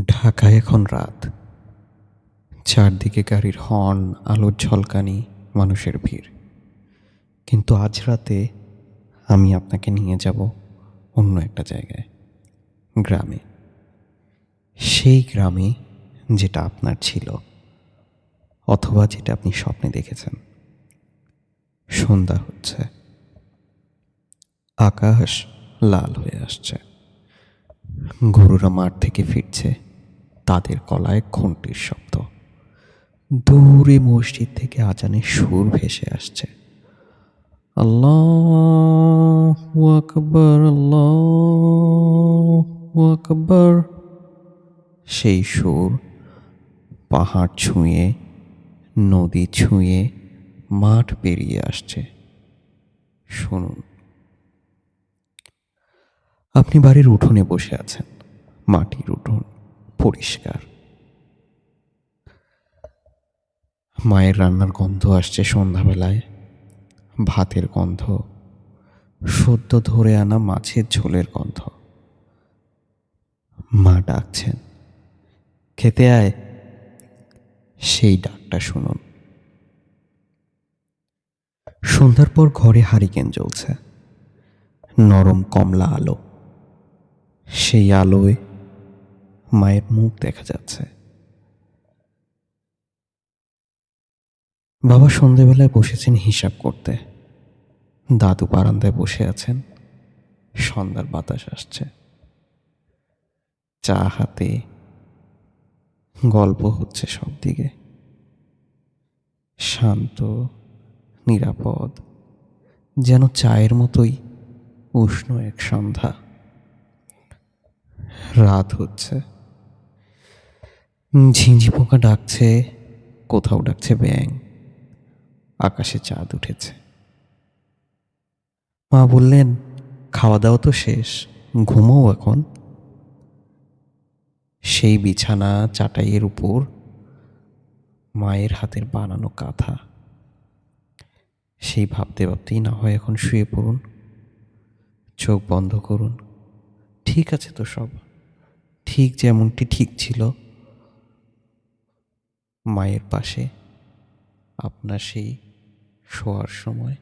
ঢাকায় এখন রাত। চারদিকে গাড়ির হর্ন, আলোর ঝলকানি, মানুষের ভিড়। কিন্তু আজ রাতে আমি আপনাকে নিয়ে যাব অন্য একটা জায়গায়, গ্রামে। সেই গ্রামে যেটা আপনার ছিল, অথবা যেটা আপনি স্বপ্নে দেখেছেন। সন্ধ্যা হচ্ছে, আকাশ লাল হয়ে আসছে, গরুরা মাঠ থেকে ফিরছে, তাদের গলায় ঘণ্টির শব্দ। দূরে মসজিদ থেকে আজানের সুর ভেসে আসছে। আল্লাহু আকবার, আল্লাহু আকবার। সেই সুর পাহাড় ছুঁয়ে, নদী ছুঁয়ে, মাঠ পেরিয়ে আসছে। শুনুন। আপনি বাড়ির উঠোনে বসে আছেন, মাটির উঠোন, পরিষ্কার। মায়ের রান্নার গন্ধ আসছে সন্ধ্যাবেলায়, ভাতের গন্ধ, সদ্য ধরে আনা মাছের ঝোলের গন্ধ। মা ডাকছেন, খেতে আয়। সেই ডাকটা শুনুন। সন্ধ্যার পর ঘরে হারিকেন জ্বলছে, নরম কমলা আলো। সেই আলোয় মায়ের মুখ দেখা যাচ্ছে। বাবা সন্ধ্যাবেলায় বসেছেন হিসাব করতে। দাদু বারান্দায় বসে আছেন, সন্ধ্যার বাতাস আসছে। চা হাতে, গল্প হচ্ছে সব দিকে। শান্ত, নিরাপদ, যেন চায়ের মতোই উষ্ণ এক সন্ধ্যা। রাত হচ্ছে, ঝিঁঝি পোকা ডাকছে, কোথাও ডাকছে ব্যাঙ। আকাশে চাঁদ উঠেছে। মা বললেন, খাওয়া দাওয়া তো শেষ, ঘুমোও এখন। সেই বিছানা, চাটাইয়ের উপর মায়ের হাতের বানানো কাঁথা। সেই ভাবতে ভাবতেই না হয় এখন শুয়ে পড়ুন, চোখ বন্ধ করুন। ঠিক আছে তো সব, ঠিক যেমনটি ঠিক ছিল। মায়ের পাশে আপনার সেই শোয়ার সময়।